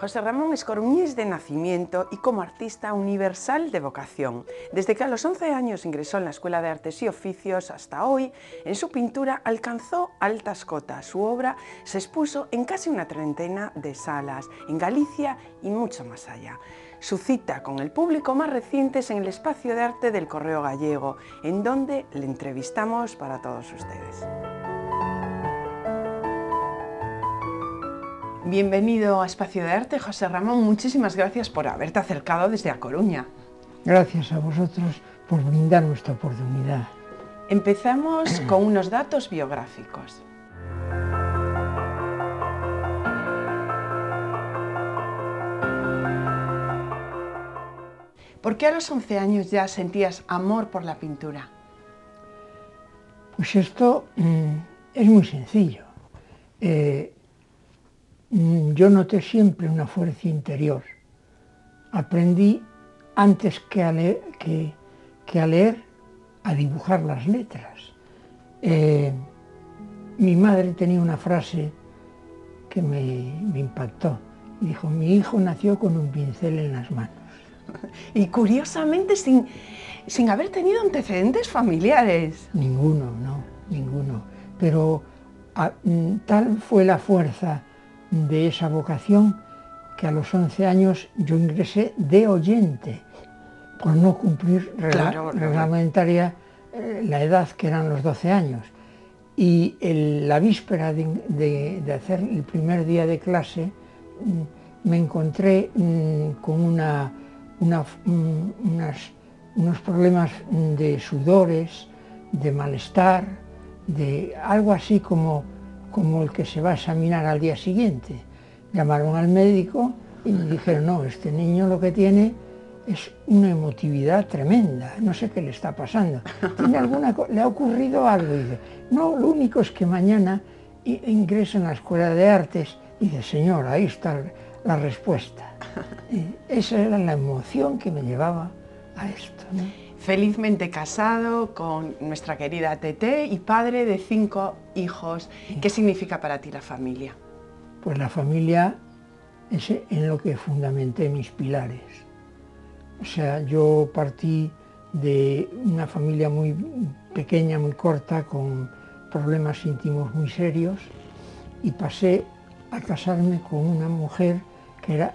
José Ramón es coruñés de nacimiento y como artista universal de vocación. Desde que a los 11 años ingresó en la Escuela de Artes y Oficios hasta hoy, en su pintura alcanzó altas cotas. Su obra se expuso en casi una treintena de salas, en Galicia y mucho más allá. Su cita con el público más reciente es en el Espacio de Arte del Correo Gallego, en donde le entrevistamos para todos ustedes. Bienvenido a Espacio de Arte, José Ramón. Muchísimas gracias por haberte acercado desde A Coruña. Gracias a vosotros por brindarnos esta oportunidad. Empezamos con unos datos biográficos. ¿Por qué a los 11 años ya sentías amor por la pintura? Pues esto es muy sencillo. Yo noté siempre una fuerza interior. Aprendí antes que a leer, a dibujar las letras. Mi madre tenía una frase que me impactó. Dijo: mi hijo nació con un pincel en las manos. Y curiosamente sin haber tenido antecedentes familiares. Ninguno, no, ninguno. Pero tal fue la fuerza de esa vocación que a los 11 años yo ingresé de oyente, por no cumplir reglamentaria la edad que eran los 12 años. Y la víspera de hacer el primer día de clase me encontré con unos problemas de sudores, de malestar, de algo así como el que se va a examinar al día siguiente. Llamaron al médico y me dijeron: no, este niño lo que tiene es una emotividad tremenda, no sé qué le está pasando. ¿Le ha ocurrido algo? Y dice: no, lo único es que mañana ingresa en la Escuela de Artes. Y dice: señor, ahí está la respuesta. Esa era la emoción que me llevaba a esto, ¿no? Felizmente casado con nuestra querida Tete y padre de 5 hijos. ¿Qué significa para ti la familia? Pues la familia es en lo que fundamenté mis pilares. O sea, yo partí de una familia muy pequeña, muy corta, con problemas íntimos muy serios, y pasé a casarme con una mujer que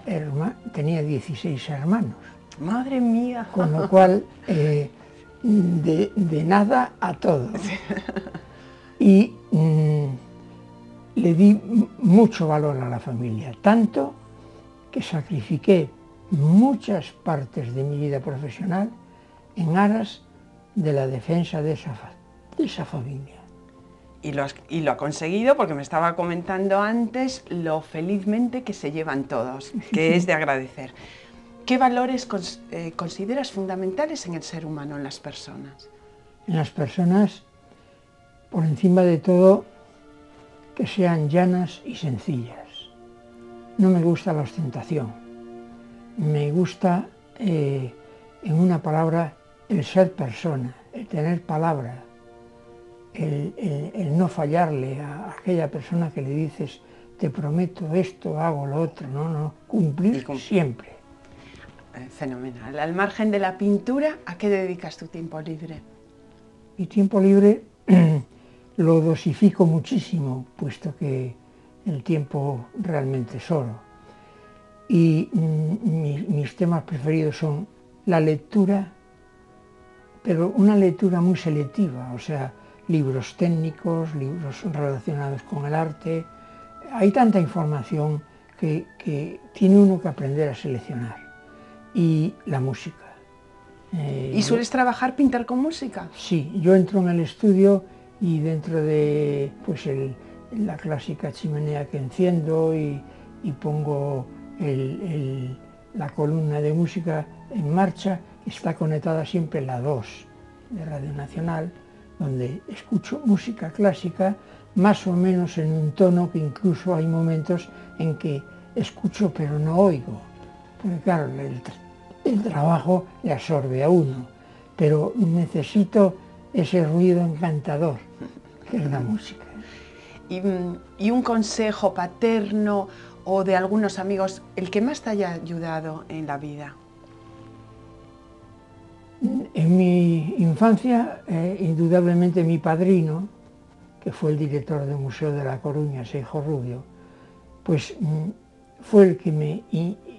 tenía 16 hermanos. ¡Madre mía! Con lo cual, de nada a todo. Y le di mucho valor a la familia, tanto que sacrifiqué muchas partes de mi vida profesional en aras de la defensa de esa familia. Y lo ha conseguido, porque me estaba comentando antes lo felizmente que se llevan todos, que es de agradecer. ¿Qué valores consideras fundamentales en el ser humano, en las personas? En las personas, por encima de todo, que sean llanas y sencillas. No me gusta la ostentación. Me gusta, en una palabra, el ser persona, el tener palabra, el no fallarle a aquella persona que le dices: te prometo esto, hago lo otro. No, cumplir siempre. Fenomenal. Al margen de la pintura, ¿a qué dedicas tu tiempo libre? Mi tiempo libre lo dosifico muchísimo, puesto que el tiempo realmente es oro. Y mis temas preferidos son la lectura, pero una lectura muy selectiva, o sea, libros técnicos, libros relacionados con el arte. Hay tanta información que tiene uno que aprender a seleccionar. Y la música. ¿Y sueles trabajar, pintar con música? Sí, yo entro en el estudio y dentro de la clásica chimenea que enciendo y pongo la columna de música en marcha, está conectada siempre la 2 de Radio Nacional, donde escucho música clásica, más o menos en un tono que incluso hay momentos en que escucho pero no oigo. Porque claro, el trabajo le absorbe a uno, pero necesito ese ruido encantador que es la música. ¿Y un consejo paterno o de algunos amigos el que más te haya ayudado en la vida? En mi infancia, indudablemente mi padrino, que fue el director del Museo de La Coruña, Seijo Rubio, pues fue el que me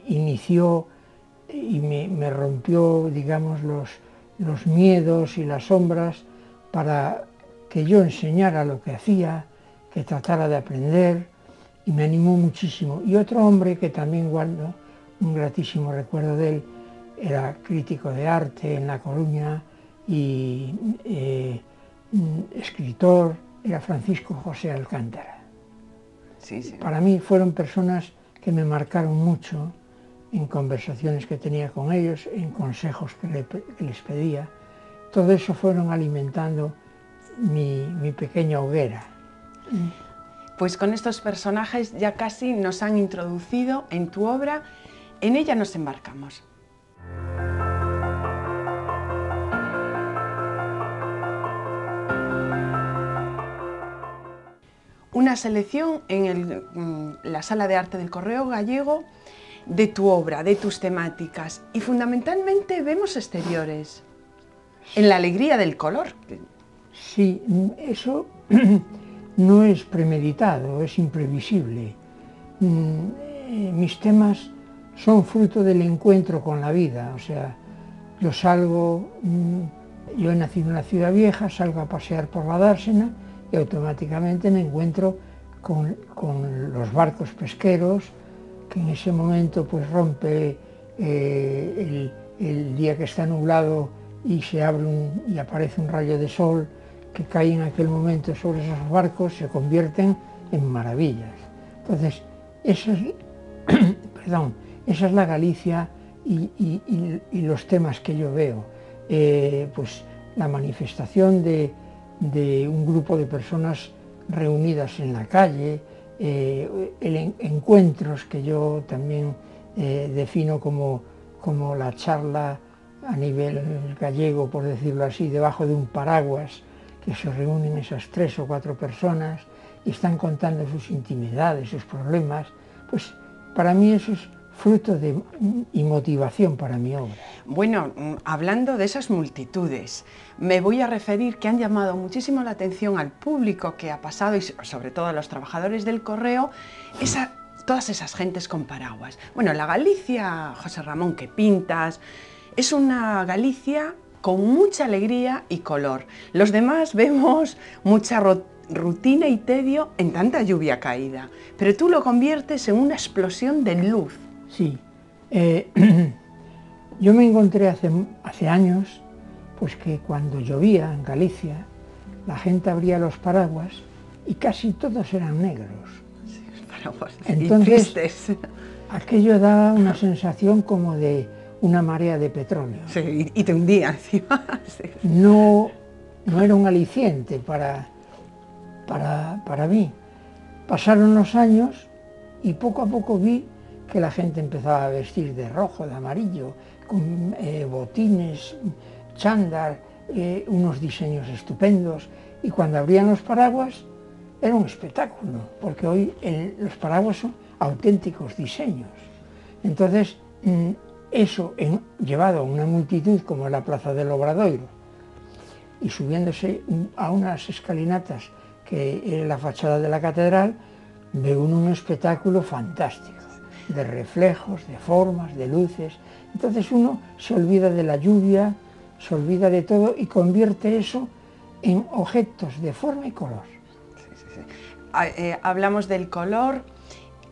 inició y me rompió, digamos, los miedos y las sombras para que yo enseñara lo que hacía, que tratara de aprender, y me animó muchísimo. Y otro hombre que también guardo un gratísimo recuerdo de él, era crítico de arte en La Coruña y escritor, era Francisco José Alcántara. Sí, sí. Para mí fueron personas que me marcaron mucho en conversaciones que tenía con ellos, en consejos que les pedía. Todo eso fueron alimentando mi pequeña hoguera. Pues con estos personajes ya casi nos han introducido en tu obra. En ella nos embarcamos. Una selección en la Sala de Arte del Correo Gallego de tu obra, de tus temáticas, y fundamentalmente vemos exteriores, en la alegría del color. Sí, eso no es premeditado, es imprevisible. Mis temas son fruto del encuentro con la vida, o sea, yo salgo, yo he nacido en la Ciudad Vieja, salgo a pasear por la Dársena y automáticamente me encuentro con los barcos pesqueros, que en ese momento pues rompe el día que está nublado y se abre y aparece un rayo de sol que cae en aquel momento sobre esos barcos, se convierten en maravillas. Entonces, eso es, perdón, esa es la Galicia y los temas que yo veo. Pues la manifestación de un grupo de personas reunidas en la calle, encuentros que yo también defino como la charla a nivel gallego, por decirlo así, debajo de un paraguas, que se reúnen esas 3 o 4 personas y están contando sus intimidades, sus problemas. Pues para mí eso es fruto y motivación para mi obra. Bueno, hablando de esas multitudes, me voy a referir que han llamado muchísimo la atención al público que ha pasado, y sobre todo a los trabajadores del correo, todas esas gentes con paraguas. Bueno, la Galicia, José Ramón, que pintas, es una Galicia con mucha alegría y color. Los demás vemos mucha rutina y tedio en tanta lluvia caída, pero tú lo conviertes en una explosión de luz. Sí, yo me encontré hace años pues que cuando llovía en Galicia la gente abría los paraguas y casi todos eran negros. Sí, los paraguas. Entonces, y tristes. Aquello daba una sensación como de una marea de petróleo. Sí, y te hundía encima. Sí. No era un aliciente para mí. Pasaron los años y poco a poco vi que la gente empezaba a vestir de rojo, de amarillo, con botines, chándal, unos diseños estupendos, y cuando abrían los paraguas era un espectáculo, porque hoy los paraguas son auténticos diseños. Entonces, eso llevado a una multitud como la Plaza del Obradoiro y subiéndose a unas escalinatas que era la fachada de la catedral, veo un espectáculo fantástico, de reflejos, de formas, de luces. Entonces uno se olvida de la lluvia, se olvida de todo y convierte eso en objetos de forma y color. Sí. Hablamos del color.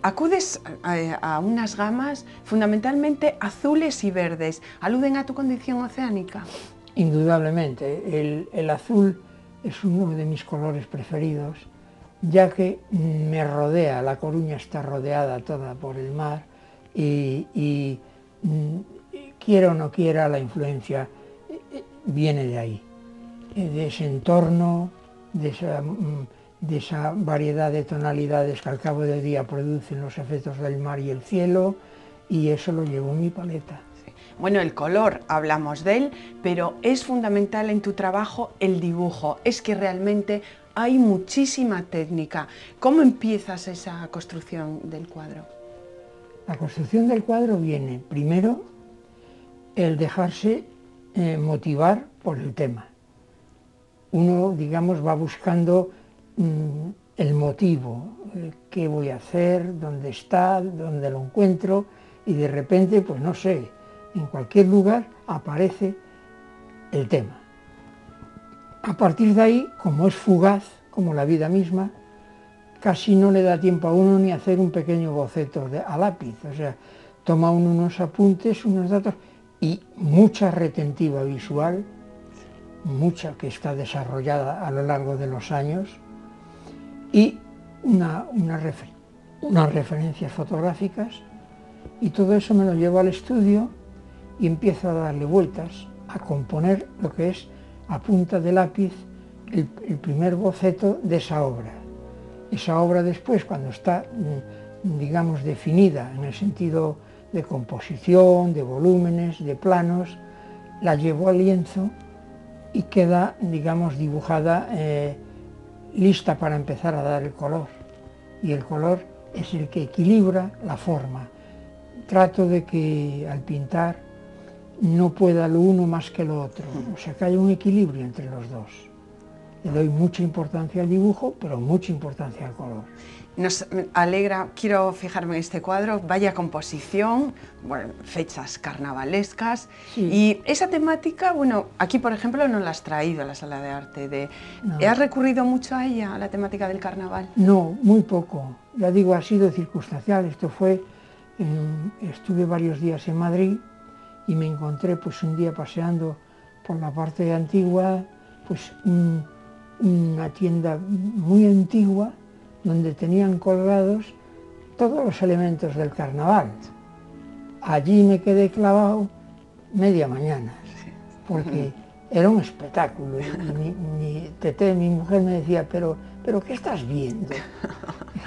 Acudes a unas gamas fundamentalmente azules y verdes. ¿Aluden a tu condición oceánica? Indudablemente. El azul es uno de mis colores preferidos, ya que me rodea, La Coruña está rodeada toda por el mar y quiera o no quiera, la influencia viene de ahí, de ese entorno, de esa variedad de tonalidades que al cabo del día producen los efectos del mar y el cielo, y eso lo llevo en mi paleta. Sí. Bueno, el color, hablamos de él, pero es fundamental en tu trabajo el dibujo. Es que realmente hay muchísima técnica. ¿Cómo empiezas esa construcción del cuadro? La construcción del cuadro viene primero el dejarse motivar por el tema. Uno, digamos, va buscando el motivo, qué voy a hacer, dónde está, dónde lo encuentro, y de repente, pues no sé, en cualquier lugar aparece el tema. A partir de ahí, como es fugaz, como la vida misma, casi no le da tiempo a uno ni hacer un pequeño boceto a lápiz, o sea, toma uno unos apuntes, unos datos, y mucha retentiva visual, mucha que está desarrollada a lo largo de los años, y unas referencias fotográficas, y todo eso me lo llevo al estudio y empiezo a darle vueltas, a componer lo que es a punta de lápiz el primer boceto de esa obra. Esa obra después, cuando está, digamos, definida en el sentido de composición, de volúmenes, de planos, la llevo al lienzo y queda, digamos, dibujada, lista para empezar a dar el color. Y el color es el que equilibra la forma. Trato de que al pintar no pueda lo uno más que lo otro, o sea, que haya un equilibrio entre los dos. Le doy mucha importancia al dibujo, pero mucha importancia al color. Nos alegra, quiero fijarme en este cuadro, vaya composición, bueno, fechas carnavalescas, sí. Y esa temática, bueno, aquí por ejemplo no la has traído a la sala de arte. No. ¿Has recurrido mucho a ella, a la temática del carnaval? No, muy poco, ya digo, ha sido circunstancial. Esto fue, estuve varios días en Madrid y me encontré pues un día paseando por la parte antigua, pues una tienda muy antigua, donde tenían colgados todos los elementos del carnaval. Allí me quedé clavado media mañana, porque era un espectáculo. Mi Tete, mi mujer, me decía, pero ¿qué estás viendo?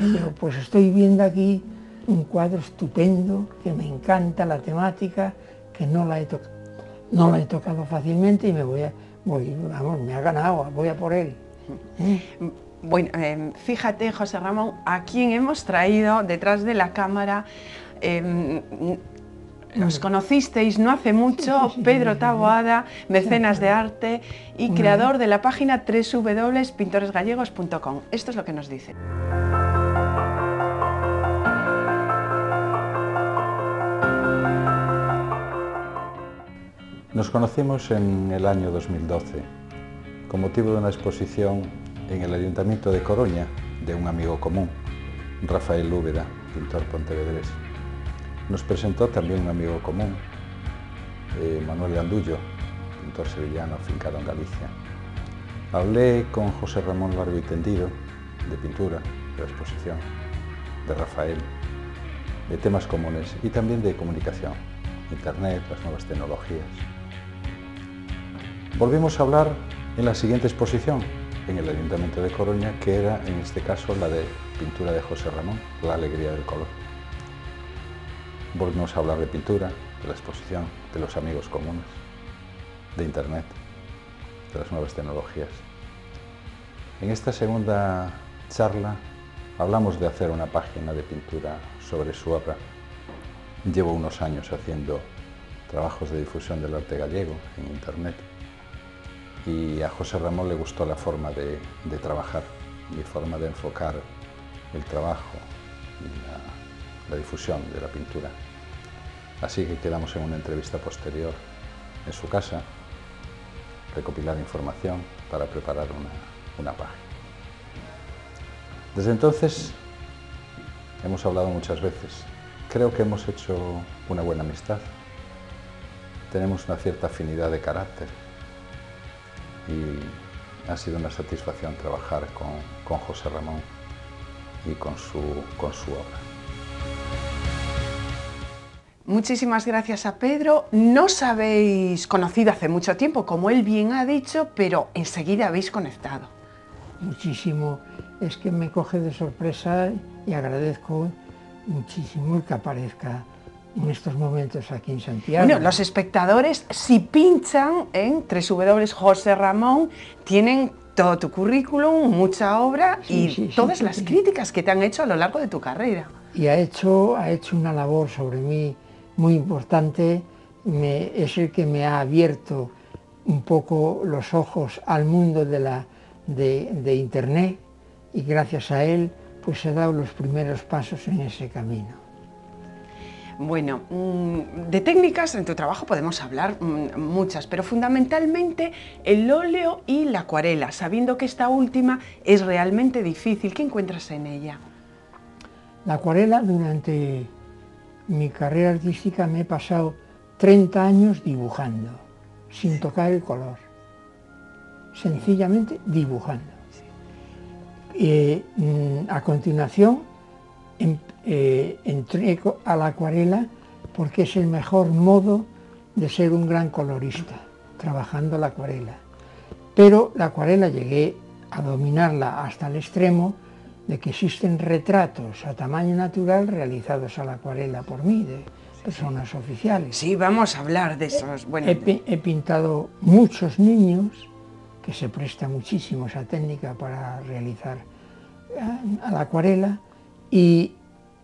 Y yo, pues estoy viendo aquí un cuadro estupendo, que me encanta la temática, que no la he tocado fácilmente y me ha ganado, voy a por él. Bueno, fíjate, José Ramón, a quien hemos traído detrás de la cámara. Nos conocisteis no hace mucho, sí, Pedro Taboada, mecenas de arte y creador de la página www.pintoresgallegos.com. Esto es lo que nos dice. Nos conocimos en el año 2012, con motivo de una exposición en el Ayuntamiento de Coruña de un amigo común, Rafael Úbeda, pintor pontevedrés. Nos presentó también un amigo común, Manuel Gandullo, pintor sevillano afincado en Galicia. Hablé con José Ramón largo y tendido de pintura, de la exposición, de Rafael, de temas comunes y también de comunicación, internet, las nuevas tecnologías. Volvimos a hablar en la siguiente exposición, en el Ayuntamiento de Coruña, que era en este caso la de pintura de José Ramón, La alegría del color. Volvimos a hablar de pintura, de la exposición, de los amigos comunes, de internet, de las nuevas tecnologías. En esta segunda charla hablamos de hacer una página de pintura sobre su obra. Llevo unos años haciendo trabajos de difusión del arte gallego en internet. Y a José Ramón le gustó la forma de trabajar, mi forma de enfocar el trabajo y la difusión de la pintura. Así que quedamos en una entrevista posterior en su casa, recopilar información para preparar una página. Desde entonces hemos hablado muchas veces. Creo que hemos hecho una buena amistad. Tenemos una cierta afinidad de carácter. Y ha sido una satisfacción trabajar con José Ramón y con su obra. Muchísimas gracias a Pedro. No os habéis conocido hace mucho tiempo, como él bien ha dicho, pero enseguida habéis conectado. Muchísimo. Es que me coge de sorpresa y agradezco muchísimo el que aparezca en estos momentos aquí en Santiago. Bueno, los espectadores, si pinchan en www.joseramon, tienen todo tu currículum, mucha obra y todas las críticas que te han hecho a lo largo de tu carrera. y ha hecho una labor sobre mí muy importante. Es el que me ha abierto un poco los ojos al mundo de Internet, y gracias a él pues he dado los primeros pasos en ese camino. Bueno, de técnicas en tu trabajo podemos hablar muchas, pero fundamentalmente el óleo y la acuarela, sabiendo que esta última es realmente difícil. ¿Qué encuentras en ella? La acuarela, durante mi carrera artística me he pasado 30 años dibujando, sin tocar el color, sencillamente dibujando. A continuación entré a la acuarela porque es el mejor modo de ser un gran colorista, trabajando la acuarela. Pero la acuarela llegué a dominarla hasta el extremo de que existen retratos a tamaño natural realizados a la acuarela por mí, de personas oficiales. Sí, vamos a hablar de esos. Bueno, he pintado muchos niños, que se presta muchísimo esa técnica para realizar a la acuarela, y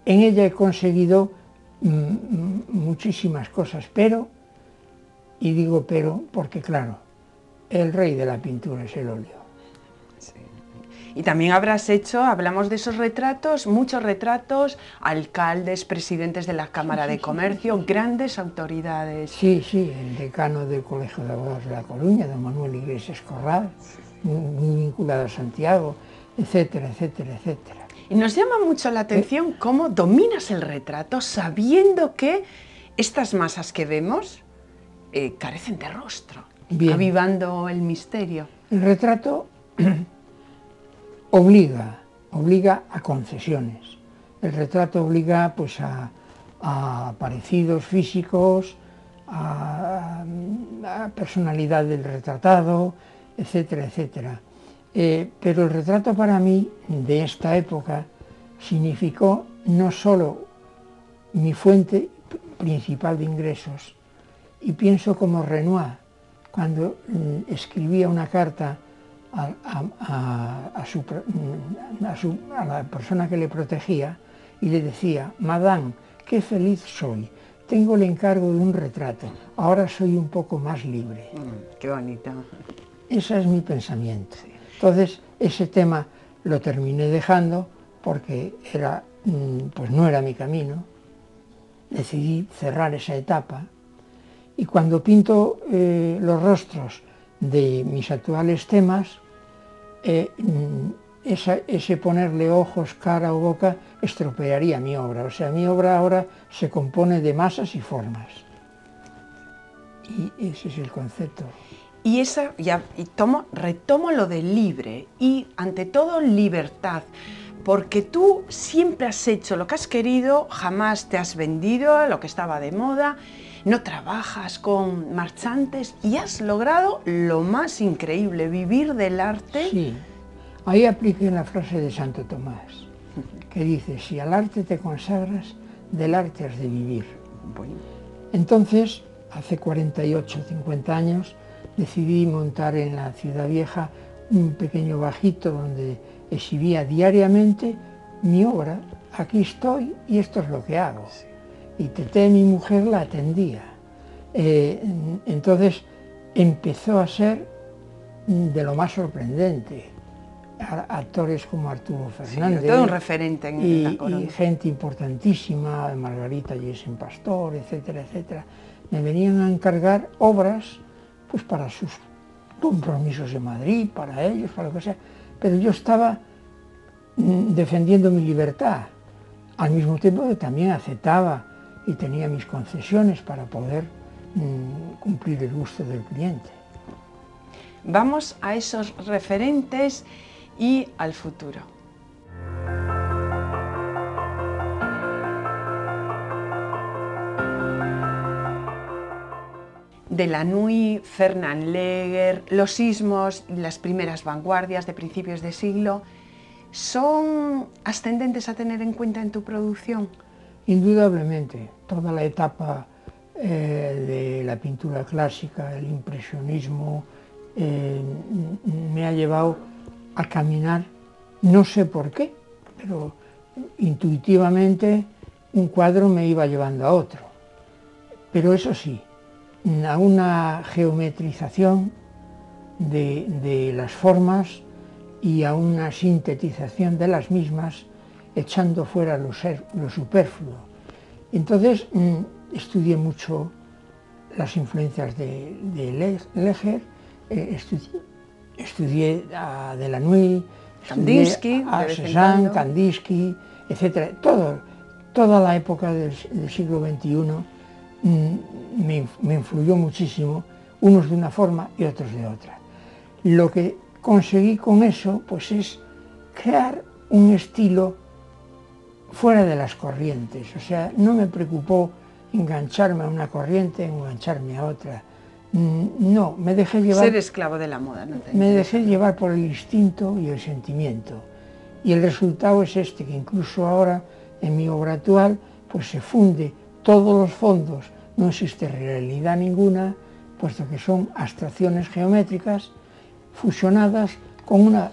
en ella he conseguido muchísimas cosas, pero, y digo pero porque claro, el rey de la pintura es el óleo. sí. Y también habrás hecho, hablamos de esos retratos, muchos retratos, alcaldes, presidentes de la Cámara de Comercio, grandes autoridades. Sí, sí, el decano del Colegio de Abogados de La Coruña, don Manuel Iglesias Corral, muy vinculado a Santiago, etcétera, etcétera, etcétera. Y nos llama mucho la atención cómo dominas el retrato sabiendo que estas masas que vemos carecen de rostro, avivando el misterio. El retrato obliga a concesiones. El retrato obliga pues a parecidos físicos, a personalidad del retratado, etcétera, etcétera. Pero el retrato para mí, de esta época, significó no solo mi fuente principal de ingresos, y pienso como Renoir, cuando escribía una carta a la persona que le protegía y le decía: Madame, qué feliz soy, tengo el encargo de un retrato, ahora soy un poco más libre. Qué bonito. Ese es mi pensamiento. Entonces, ese tema lo terminé dejando porque pues no era mi camino. Decidí cerrar esa etapa, y cuando pinto los rostros de mis actuales temas, ese ponerle ojos, cara o boca estropearía mi obra. O sea, mi obra ahora se compone de masas y formas. Y ese es el concepto. Y retomo lo de libre y, ante todo, libertad, porque tú siempre has hecho lo que has querido, jamás te has vendido a lo que estaba de moda, no trabajas con marchantes y has logrado lo más increíble, vivir del arte. Sí, ahí apliqué la frase de Santo Tomás, que dice: si al arte te consagras, del arte has de vivir. Bueno. Entonces, hace 48, 50 años, decidí montar en la Ciudad Vieja un pequeño bajito donde exhibía diariamente mi obra. Aquí estoy y esto es lo que hago. Y Teté, mi mujer, la atendía. Entonces empezó a ser de lo más sorprendente. Actores como Arturo Fernández, todo un referente en La Coruña, y gente importantísima, Margarita Yesen Pastor, etcétera, etcétera, me venían a encargar obras pues para sus compromisos en Madrid, para ellos, para lo que sea, pero yo estaba defendiendo mi libertad, al mismo tiempo que también aceptaba y tenía mis concesiones para poder cumplir el gusto del cliente. Vamos a esos referentes y al futuro. Delannoy, Fernand Léger, los sismos, las primeras vanguardias de principios de siglo, ¿son ascendentes a tener en cuenta en tu producción? Indudablemente, toda la etapa de la pintura clásica, el impresionismo, me ha llevado a caminar, no sé por qué, pero intuitivamente un cuadro me iba llevando a otro. Pero eso sí, a una geometrización de las formas y a una sintetización de las mismas, echando fuera lo superfluo. Entonces estudié mucho las influencias de Leger, estudié a Delanoë, Kandinsky, a Cézanne, Kandinsky, etc. Toda la época del siglo XXI me influyó muchísimo, unos de una forma y otros de otra. Lo que conseguí con eso pues es crear un estilo fuera de las corrientes, o sea, no me preocupó engancharme a una corriente, engancharme a otra. No, me dejé llevar... Ser esclavo de la moda, ¿no? Me dejé llevar por el instinto y el sentimiento. Y el resultado es este, que incluso ahora, en mi obra actual, pues se funde todos los fondos, no existe realidad ninguna, puesto que son abstracciones geométricas fusionadas con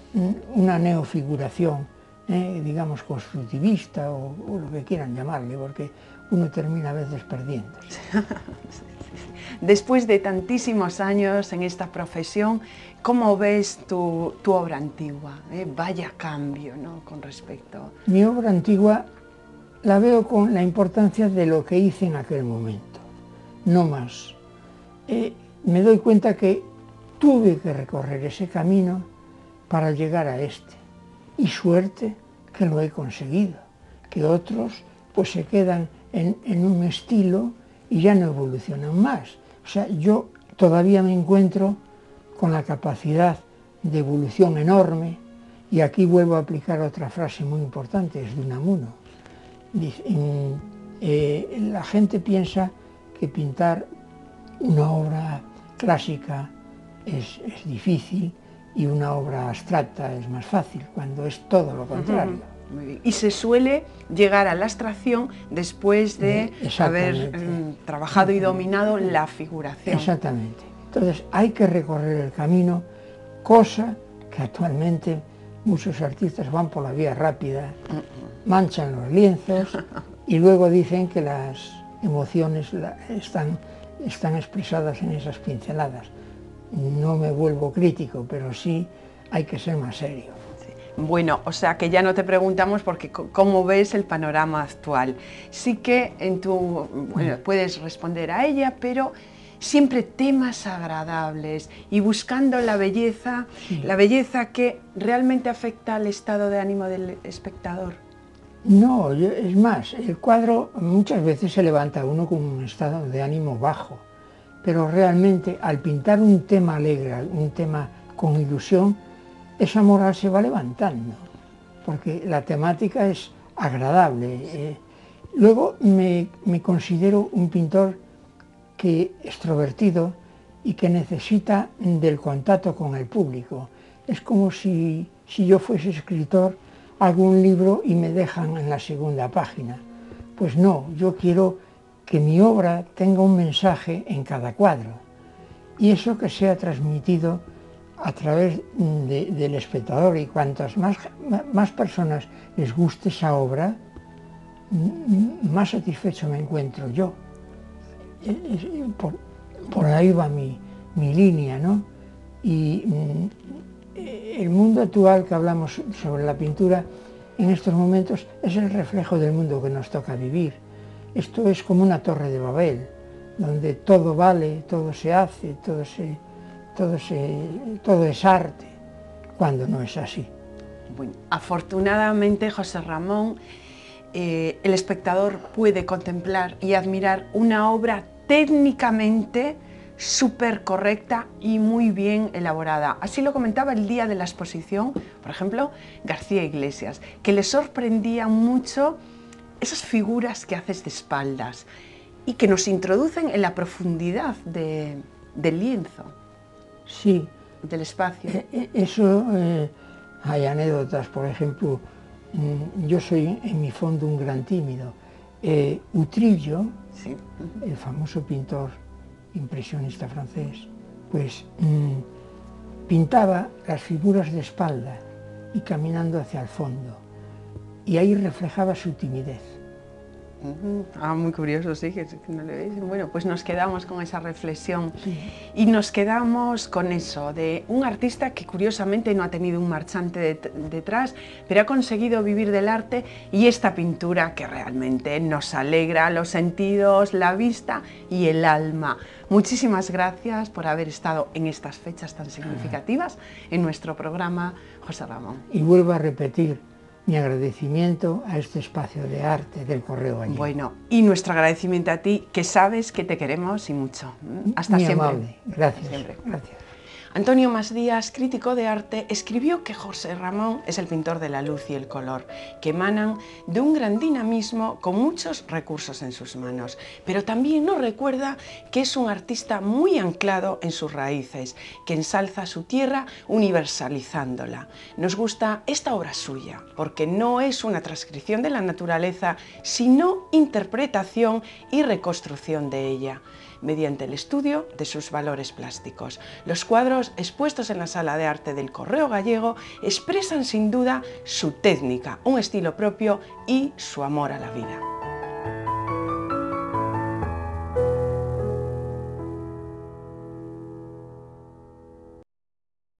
una neofiguración, digamos, constructivista o lo que quieran llamarle, porque uno termina a veces perdiéndose. Después de tantísimos años en esta profesión, ¿cómo ves tu obra antigua? Vaya cambio, ¿no?, con respecto... Mi obra antigua la veo con la importancia de lo que hice en aquel momento, no más. Me doy cuenta que tuve que recorrer ese camino para llegar a este, y suerte que lo he conseguido, que otros pues se quedan en un estilo y ya no evolucionan más. O sea, yo todavía me encuentro con la capacidad de evolución enorme, y aquí vuelvo a aplicar otra frase muy importante, es de Unamuno. Dice, la gente piensa que pintar una obra clásica es difícil y una obra abstracta es más fácil, cuando es todo lo contrario. Muy bien. Y se suele llegar a la abstracción después de haber trabajado y dominado la figuración. Exactamente. Entonces hay que recorrer el camino, cosa que actualmente muchos artistas van por la vía rápida, manchan los lienzos y luego dicen que las emociones están expresadas en esas pinceladas. No me vuelvo crítico, pero sí hay que ser más serio. Bueno, o sea que ya no te preguntamos porque cómo ves el panorama actual. Sí que puedes responder a ella, pero siempre temas agradables y buscando la belleza que realmente afecta al estado de ánimo del espectador. No, es más, el cuadro muchas veces se levanta uno con un estado de ánimo bajo, pero realmente al pintar un tema alegre, un tema con ilusión, esa moral se va levantando, porque la temática es agradable. Luego me considero un pintor extrovertido y que necesita del contacto con el público. Es como si yo fuese escritor, hago un libro y me dejan en la segunda página. Pues no, yo quiero que mi obra tenga un mensaje en cada cuadro, y eso que sea transmitido a través del espectador, y cuantas más personas les guste esa obra, más satisfecho me encuentro yo. Por ahí va mi línea, ¿no? Y el mundo actual que hablamos sobre la pintura en estos momentos es el reflejo del mundo que nos toca vivir. Esto es como una torre de Babel, donde todo vale, todo se hace, todo es arte, cuando no es así. Bueno, afortunadamente, José Ramón, el espectador puede contemplar y admirar una obra técnicamente súper correcta y muy bien elaborada. Así lo comentaba el día de la exposición, por ejemplo, García Iglesias, que le sorprendía mucho esas figuras que haces de espaldas y que nos introducen en la profundidad del lienzo. Sí. Del espacio. Eso, hay anécdotas, por ejemplo, yo soy en mi fondo un gran tímido. Utrillo, sí, el famoso pintor impresionista francés, pues pintaba las figuras de espalda y caminando hacia el fondo. y ahí reflejaba su timidez. Muy curioso, sí, que no le veis. Bueno, pues nos quedamos con esa reflexión, Sí. y nos quedamos con eso, de un artista que curiosamente no ha tenido un marchante detrás, pero ha conseguido vivir del arte, y esta pintura que realmente nos alegra los sentidos, la vista y el alma. Muchísimas gracias por haber estado en estas fechas tan significativas en nuestro programa, José Ramón. Y vuelvo a repetir mi agradecimiento a este espacio de arte del Correo Gallego. Bueno, y nuestro agradecimiento a ti, que sabes que te queremos y mucho. Hasta Muy siempre. amable. Gracias. Siempre. Gracias. Antonio Masdías, crítico de arte, escribió que José Ramón es el pintor de la luz y el color, que emanan de un gran dinamismo con muchos recursos en sus manos, pero también nos recuerda que es un artista muy anclado en sus raíces, que ensalza su tierra universalizándola. Nos gusta esta obra suya, porque no es una transcripción de la naturaleza, sino interpretación y reconstrucción de ella, mediante el estudio de sus valores plásticos. Los cuadros expuestos en la Sala de Arte del Correo Gallego expresan sin duda su técnica, un estilo propio y su amor a la vida.